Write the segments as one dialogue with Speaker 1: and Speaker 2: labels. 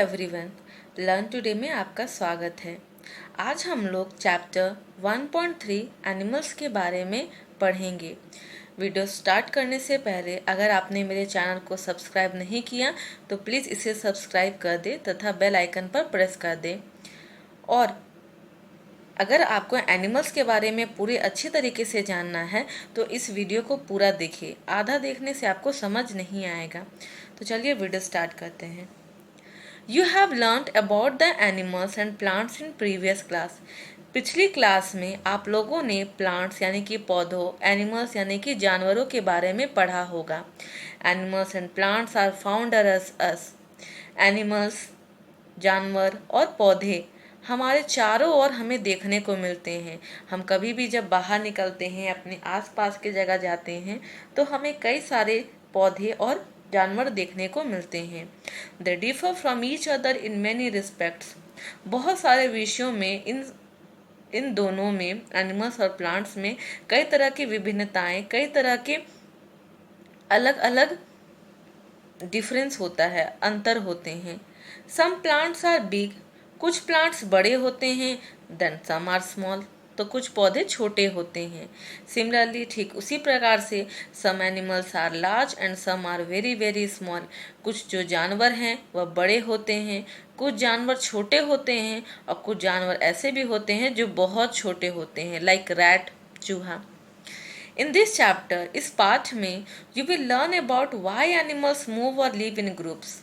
Speaker 1: Everyone, learn today में आपका स्वागत है। आज हम लोग चैप्टर 1.3 एनिमल्स के बारे में पढ़ेंगे। वीडियो स्टार्ट करने से पहले अगर आपने मेरे चैनल को सब्सक्राइब नहीं किया तो प्लीज़ इसे सब्सक्राइब कर दें तथा बेल आइकन पर प्रेस कर दें। और अगर आपको एनिमल्स के बारे में पूरे अच्छे तरीके से जानना है तो इस वीडियो को पूरा देखिए। आधा देखने से आपको समझ नहीं आएगा। तो चलिए वीडियो स्टार्ट करते हैं। You have learnt about the animals and plants in previous class. पिछली क्लास में आप लोगों ने प्लांट्स यानी कि पौधों, एनिमल्स यानी कि जानवरों के बारे में पढ़ा होगा। Animals and plants are found us. Animals, जानवर और पौधे हमारे चारों ओर हमें देखने को मिलते हैं। हम कभी भी जब बाहर निकलते हैं, अपने आसपास की जगह जाते हैं तो हमें कई सारे पौधे और जानवर देखने को मिलते हैं। They differ from each other in many respects. बहुत सारे विषयों में इन दोनों में, एनिमल्स और प्लांट्स में कई तरह की विभिन्नताएं, कई तरह के अलग अलग डिफरेंस होता है, अंतर होते हैं। सम प्लांट्स आर बिग, कुछ प्लांट्स बड़े होते हैं। देन सम आर स्मॉल, तो कुछ पौधे छोटे होते हैं। सिमिलरली, ठीक उसी प्रकार से some animals are large and some are very very small. कुछ जो जानवर हैं वह बड़े होते हैं, कुछ जानवर छोटे होते हैं और कुछ जानवर ऐसे भी होते हैं जो बहुत छोटे होते हैं, लाइक रैट, चूहा। इन दिस चैप्टर, इस पाठ में, you will learn about why animals move और लिव इन ग्रुप्स।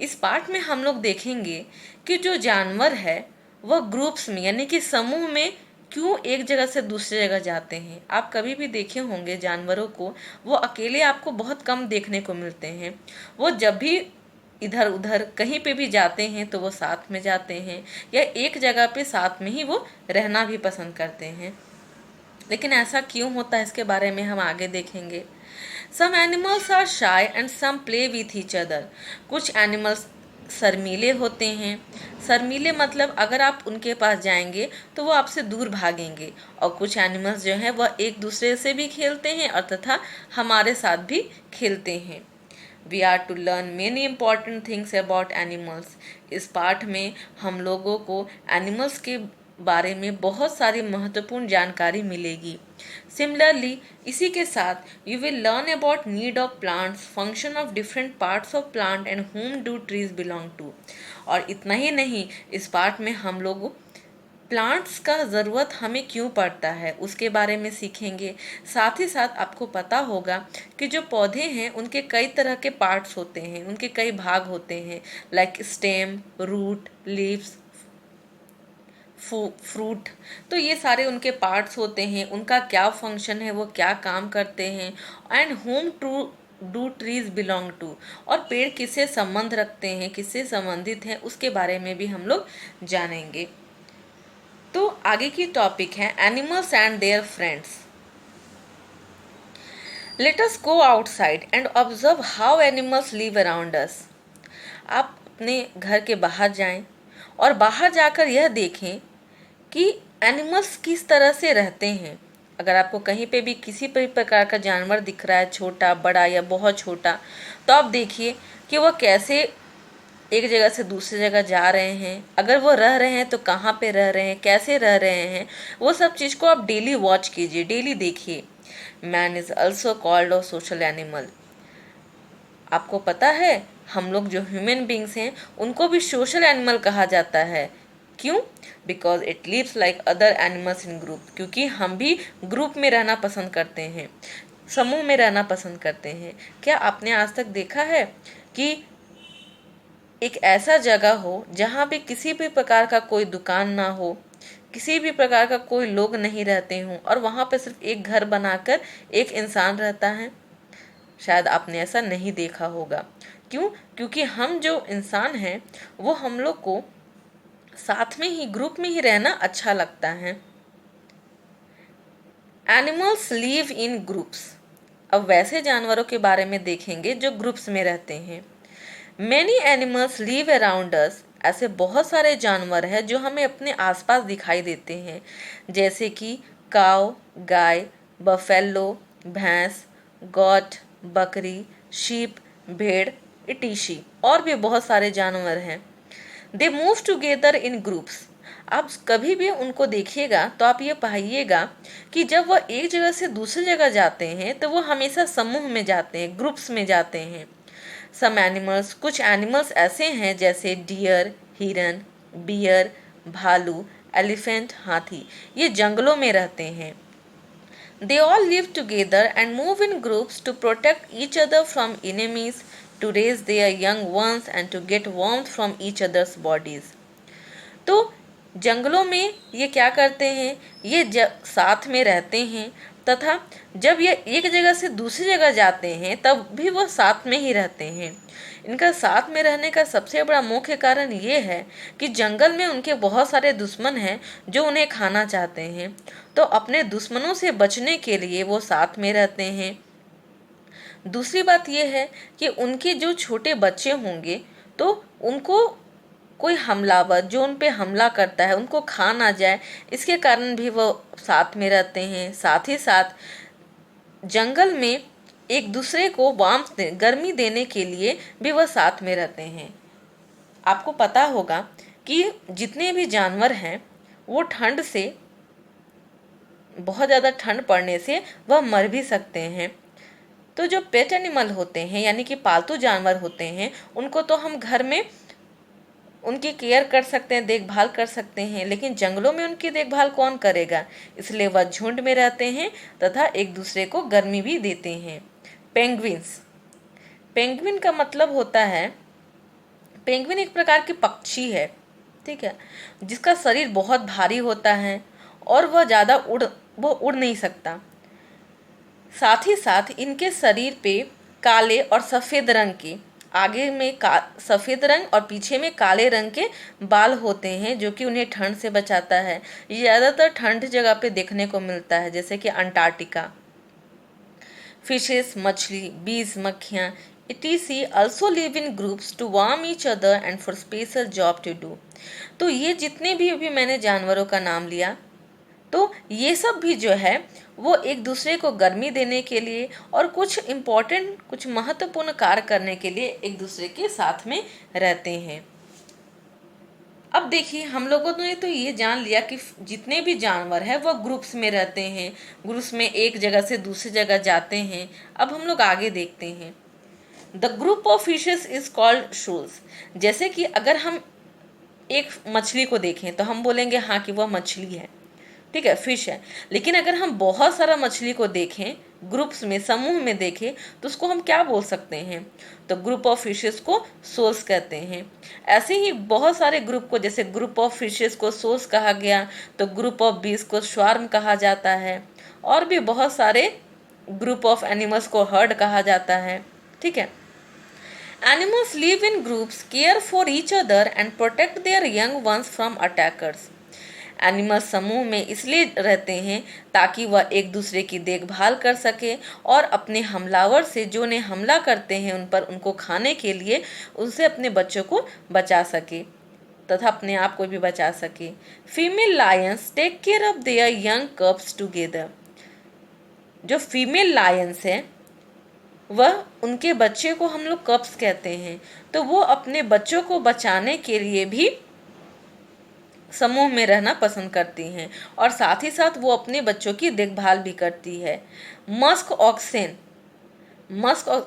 Speaker 1: इस पाठ में हम लोग देखेंगे कि जो जानवर है वह ग्रुप्स में यानी कि समूह में क्यों एक जगह से दूसरी जगह जाते हैं। आप कभी भी देखे होंगे जानवरों को, वो अकेले आपको बहुत कम देखने को मिलते हैं। वो जब भी इधर उधर कहीं पे भी जाते हैं तो वो साथ में जाते हैं या एक जगह पे साथ में ही वो रहना भी पसंद करते हैं। लेकिन ऐसा क्यों होता है इसके बारे में हम आगे देखेंगे। Some animals are shy and some play with each other. कुछ एनिमल्स शर्मीले होते हैं। शर्मीले मतलब अगर आप उनके पास जाएंगे तो वो आपसे दूर भागेंगे। और कुछ एनिमल्स जो हैं वह एक दूसरे से भी खेलते हैं और तथा हमारे साथ भी खेलते हैं। We are to learn many important things about animals. इस पाठ में हम लोगों को एनिमल्स के बारे में बहुत सारी महत्वपूर्ण जानकारी मिलेगी। सिमिलरली, इसी के साथ you will learn about need of plants, function of different parts of plant and whom do trees belong to. और इतना ही नहीं, इस पाठ में हम लोग प्लांट्स का ज़रूरत हमें क्यों पड़ता है उसके बारे में सीखेंगे। साथ ही साथ आपको पता होगा कि जो पौधे हैं उनके कई तरह के पार्ट्स होते हैं, उनके कई भाग होते हैं, like stem, root, leaves, fruit. तो ये सारे उनके पार्ट्स होते हैं, उनका क्या फंक्शन है, वो क्या काम करते हैं। And whom to do trees belong to, और पेड़ किससे संबंध रखते हैं, किससे संबंधित हैं, उसके बारे में भी हम लोग जानेंगे। तो आगे की टॉपिक है animals and their friends. Let us go outside and observe how animals live around us. आप अपने घर के बाहर जाएं और बाहर जाकर यह देखें कि एनिमल्स किस तरह से रहते हैं। अगर आपको कहीं पे भी किसी भी प्रकार का जानवर दिख रहा है, छोटा, बड़ा या बहुत छोटा, तो आप देखिए कि वह कैसे एक जगह से दूसरी जगह जा रहे हैं। अगर वो रह रहे हैं तो कहाँ पे रह रहे हैं, कैसे रह रहे हैं, वो सब चीज़ को आप डेली वॉच कीजिए, डेली देखिए। Man is also called a social animal. आपको पता है हम लोग जो ह्यूमन बींग्स हैं उनको भी सोशल एनिमल कहा जाता है। क्यों? Because it lives like other animals in group. क्योंकि हम भी ग्रुप में रहना पसंद करते हैं, समूह में रहना पसंद करते हैं। क्या आपने आज तक देखा है कि एक ऐसा जगह हो जहाँ पे किसी भी प्रकार का कोई दुकान ना हो, किसी भी प्रकार का कोई लोग नहीं रहते हों और वहाँ पे सिर्फ एक घर बनाकर एक इंसान रहता है? शायद आपने ऐसा नहीं देखा होगा। क्यों? क्योंकि हम जो इंसान हैं वो हम लोग को साथ में ही, ग्रुप में ही रहना अच्छा लगता है। Animals live in groups. अब वैसे जानवरों के बारे में देखेंगे जो ग्रुप्स में रहते हैं। Many animals live around us. ऐसे बहुत सारे जानवर हैं जो हमें अपने आसपास दिखाई देते हैं, जैसे कि काव, गाय, बफेलो, भैंस, गॉट, बकरी, शीप, भेड़, इटिशी और भी बहुत सारे जानवर हैं। They move together in groups. आप कभी भी उनको देखिएगा तो आप ये पाइएगा कि जब वह एक जगह से दूसरी जगह जाते हैं तो वो हमेशा समूह में जाते हैं, ग्रुप्स में जाते हैं। सम एनिमल्स, कुछ एनिमल्स ऐसे हैं जैसे डियर, हिरन, बियर, भालू, एलिफेंट, हाथी, ये जंगलों में रहते हैं। They all live together and move in groups to protect each other from enemies, to raise their young ones and to get warmth from each other's bodies. तो जंगलों में ये क्या करते हैं, ये साथ में रहते हैं तथा जब ये एक जगह से दूसरी जगह जाते हैं तब भी वो साथ में ही रहते हैं। इनका साथ में रहने का सबसे बड़ा मुख्य कारण ये है कि जंगल में उनके बहुत सारे दुश्मन हैं जो उन्हें खाना चाहते हैं, तो अपने दुश्मनों से बचने के लिए वो साथ में रहते हैं। दूसरी बात यह है कि उनके जो छोटे बच्चे होंगे तो उनको कोई हमलावर जो उन पे हमला करता है उनको खा ना जाए, इसके कारण भी वो साथ में रहते हैं। साथ ही साथ जंगल में एक दूसरे को गर्मी देने के लिए भी वह साथ में रहते हैं। आपको पता होगा कि जितने भी जानवर हैं वो ठंड से, बहुत ज़्यादा ठंड पड़ने से वह मर भी सकते हैं। तो जो पेट एनिमल होते हैं यानी कि पालतू जानवर होते हैं, उनको तो हम घर में उनकी केयर कर सकते हैं, देखभाल कर सकते हैं, लेकिन जंगलों में उनकी देखभाल कौन करेगा, इसलिए वह झुंड में रहते हैं तथा एक दूसरे को गर्मी भी देते हैं। पेंगुइन्स, पेंगुइन का मतलब होता है, पेंगुइन एक प्रकार की पक्षी है, ठीक है, जिसका शरीर बहुत भारी होता है और वह ज़्यादा उड़ नहीं सकता। साथ ही साथ इनके शरीर पे काले और सफ़ेद रंग के, आगे में सफ़ेद रंग और पीछे में काले रंग के बाल होते हैं जो कि उन्हें ठंड से बचाता है। ये ज़्यादातर ठंड जगह पे देखने को मिलता है जैसे कि अंटार्कटिका। फिशेस, मछली, बीज, मक्खियाँ etc. also live in groups to warm each other and for special job to do। तो ये जितने भी अभी मैंने जानवरों का नाम लिया, तो ये सब भी जो है वो एक दूसरे को गर्मी देने के लिए और कुछ महत्वपूर्ण कार्य करने के लिए एक दूसरे के साथ में रहते हैं। अब देखिए, हम लोगों ने तो ये जान लिया कि जितने भी जानवर हैं वह ग्रुप्स में रहते हैं, ग्रुप्स में एक जगह से दूसरी जगह जाते हैं। अब हम लोग आगे देखते हैं। The group of fishes is called shoals. जैसे कि अगर हम एक मछली को देखें तो हम बोलेंगे हाँ कि वह मछली है, ठीक है, फिश है। लेकिन अगर हम बहुत सारा मछली को देखें, ग्रुप्स में, समूह में देखें, तो उसको हम क्या बोल सकते हैं, तो ग्रुप ऑफ फिशेस को सोल्स कहते हैं। ऐसे ही बहुत सारे ग्रुप को, जैसे ग्रुप ऑफ फिशेस को सोल्स कहा गया, तो ग्रुप ऑफ बीज को स्वार्म कहा जाता है, और भी बहुत सारे ग्रुप ऑफ एनिमल्स को हर्ड कहा जाता है, ठीक है। Animals live in groups, care for each other and protect their young ones from attackers. Animals समूह में इसलिए रहते हैं ताकि वह एक दूसरे की देखभाल कर सके और अपने हमलावर से, जो उन्हें हमला करते हैं उन पर, उनको खाने के लिए उनसे अपने बच्चों को बचा सके तथा अपने आप को भी बचा सके। Female lions take care of their young cubs together. जो फीमेल लायंस है वह, उनके बच्चे को हम लोग कब्स कहते हैं, तो वो अपने बच्चों को बचाने के लिए भी समूह में रहना पसंद करती हैं और साथ ही साथ वो अपने बच्चों की देखभाल भी करती है। मस्क ऑक्सेन,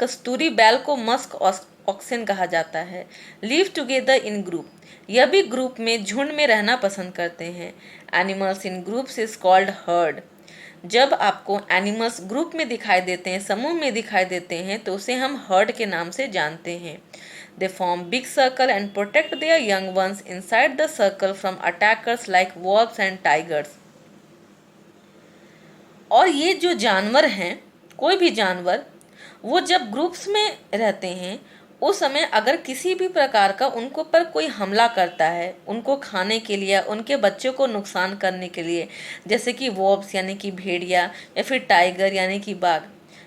Speaker 1: कस्तूरी बैल को मस्क ऑक्सेन कहा जाता है। लिव टुगेदर इन ग्रुप, यह भी ग्रुप में, झुंड में रहना पसंद करते हैं। Animals in groups is called heard. जब आपको एनिमल्स ग्रुप में दिखाई देते हैं, समूह में दिखाई देते हैं, तो उसे हम हर्ड के नाम से जानते हैं। They form big circle and protect their young ones inside the circle from attackers like wolves and tigers। और ये जो जानवर हैं, कोई भी जानवर, वो जब ग्रुप्स में रहते हैं उस समय अगर किसी भी प्रकार का उनको पर कोई हमला करता है, उनको खाने के लिए, उनके बच्चों को नुकसान करने के लिए, जैसे कि वॉब्स यानी कि भेड़िया, या फिर टाइगर यानी कि बाघ,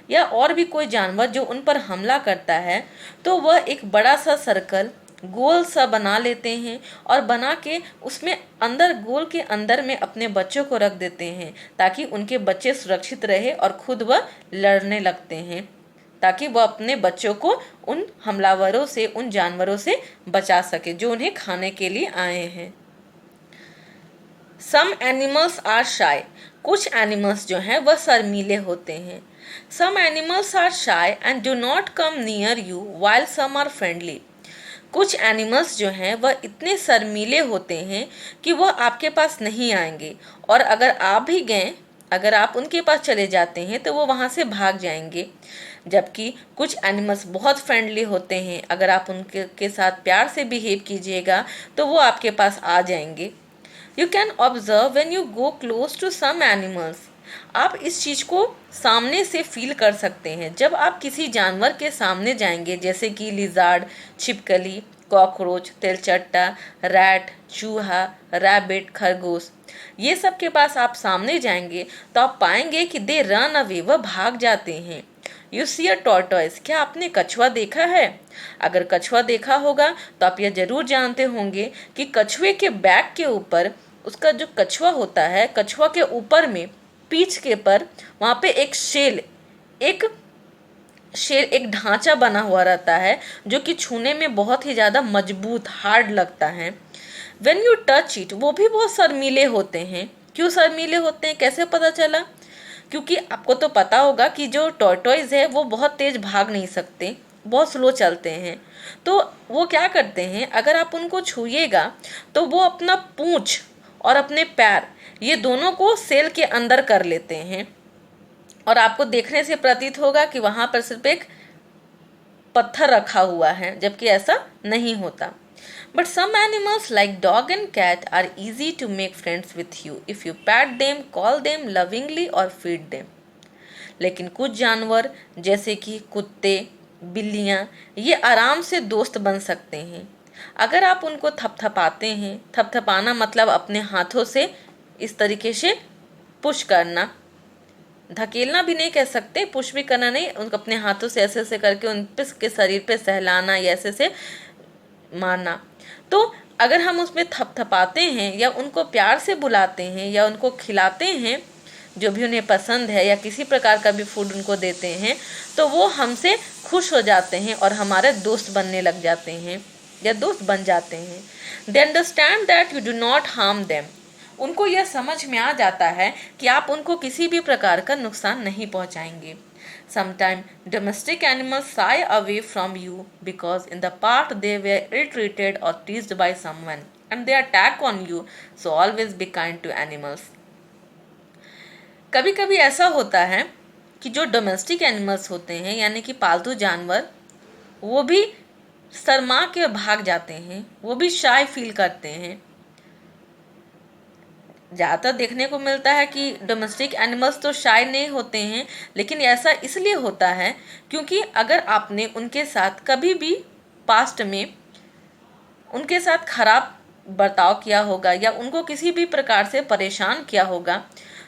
Speaker 1: या और भी कोई जानवर जो उन पर हमला करता है, तो वह एक बड़ा सा सर्कल गोल सा बना लेते हैं और बना के उसमें अंदर, गोल के अंदर में अपने बच्चों को रख देते हैं ताकि उनके बच्चे सुरक्षित रहे और खुद वह लड़ने लगते हैं ताकि वह अपने बच्चों को उन हमलावरों से, उन जानवरों से बचा सके जो उन्हें खाने के लिए आए हैं। सम एनिमल्स आर शाय, कुछ एनिमल्स जो हैं वह शर्मीले होते हैं। Some animals are shy and do not come near you while some are friendly, कुछ एनिमल्स जो हैं वह इतने शर्मीले होते हैं कि वह आपके पास नहीं आएंगे, और अगर आप भी गए, अगर आप उनके पास चले जाते हैं तो वो वहाँ से भाग जाएंगे। जबकि कुछ एनिमल्स बहुत फ्रेंडली होते हैं, अगर आप उनके के साथ प्यार से बिहेव कीजिएगा तो वो आपके पास आ जाएंगे। You can observe when you go close to some animals, आप इस चीज़ को सामने से फील कर सकते हैं। जब आप किसी जानवर के सामने जाएंगे, जैसे कि लिजार्ड, छिपकली, कॉकरोच, तेलचट्टा, रैट, चूहा, रैबिट, खरगोश, ये सब के पास आप सामने जाएंगे तो आप पाएंगे कि दे रन अवे, वह भाग जाते हैं। यू सी अ टॉर्टोइस, क्या आपने कछुआ देखा है? अगर कछुआ देखा होगा तो आप यह जरूर जानते होंगे कि कछुए के बैक के ऊपर, उसका जो कछुआ होता है, कछुआ के ऊपर में पीठ के पर वहाँ पे एक शेल एक ढांचा बना हुआ रहता है जो कि छूने में बहुत ही ज़्यादा मजबूत, हार्ड लगता है। When you touch it, वो भी बहुत शर्मीले होते हैं। क्यों शर्मीले होते हैं, कैसे पता चला? क्योंकि आपको तो पता होगा कि जो टॉर्टोइज है वो बहुत तेज भाग नहीं सकते, बहुत स्लो चलते हैं। तो वो क्या करते हैं, अगर आप उनको छूइएगा तो वो अपना पूंछ और अपने पैर, ये दोनों को सेल के अंदर कर लेते हैं, और आपको देखने से प्रतीत होगा कि वहाँ पर सिर्फ एक पत्थर रखा हुआ है, जबकि ऐसा नहीं होता। But some animals like dog and cat are easy to make friends with you if you pet them, call them lovingly or feed them. लेकिन कुछ जानवर जैसे कि कुत्ते, बिल्लियाँ, ये आराम से दोस्त बन सकते हैं अगर आप उनको थपथपाते हैं। थपथपाना मतलब अपने हाथों से इस तरीके से पुश करना, धकेलना भी नहीं कह सकते, पुश भी करना नहीं, उनको अपने हाथों से ऐसे ऐसे करके उन के शरीर पे सहलाना या ऐसे से मारना। तो अगर हम उसमें थपथपाते हैं या उनको प्यार से बुलाते हैं या उनको खिलाते हैं जो भी उन्हें पसंद है, या किसी प्रकार का भी फूड उनको देते हैं, तो वो हमसे खुश हो जाते हैं और हमारे दोस्त बनने लग जाते हैं या दोस्त बन जाते हैं। They understand that you do not harm them, उनको यह समझ में आ जाता है कि आप उनको किसी भी प्रकार का नुकसान नहीं पहुंचाएंगे। Sometimes domestic animals shy away from you because in the past they were ill-treated or teased by someone and they attack on you, so always be kind to animals. कभी कभी ऐसा होता है कि जो डोमेस्टिक एनिमल्स होते हैं, यानी कि पालतू जानवर, वो भी शर्मा के भाग जाते हैं, वो भी शाय फील करते हैं। ज़्यादातर देखने को मिलता है कि डोमेस्टिक एनिमल्स तो शाय नहीं होते हैं, लेकिन ऐसा इसलिए होता है क्योंकि अगर आपने उनके साथ कभी भी पास्ट में उनके साथ खराब बर्ताव किया होगा या उनको किसी भी प्रकार से परेशान किया होगा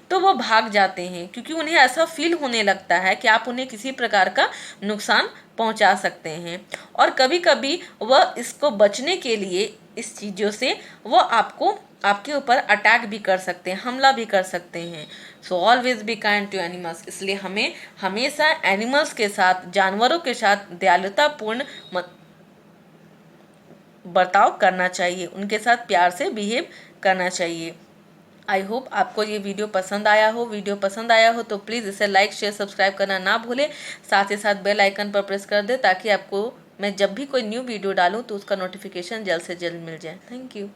Speaker 1: तो वो भाग जाते हैं, क्योंकि उन्हें ऐसा फील होने लगता है कि आप उन्हें किसी प्रकार का नुकसान पहुंचा सकते हैं। और कभी कभी वह इसको बचने के लिए, इस चीज़ों से, वो आपके ऊपर अटैक भी कर सकते हैं, हमला भी कर सकते हैं। So always be kind to animals, इसलिए हमें हमेशा एनिमल्स के साथ, जानवरों के साथ दयालुतापूर्ण बर्ताव करना चाहिए, उनके साथ प्यार से बिहेव करना चाहिए। आई होप आपको ये वीडियो पसंद आया हो। वीडियो पसंद आया हो तो प्लीज़ इसे लाइक, शेयर, सब्सक्राइब करना ना भूलें। साथ ही साथ बेल आइकन पर प्रेस कर दें ताकि आपको मैं जब भी कोई न्यू वीडियो डालूँ तो उसका नोटिफिकेशन जल्द से जल्द मिल जाए। Thank you.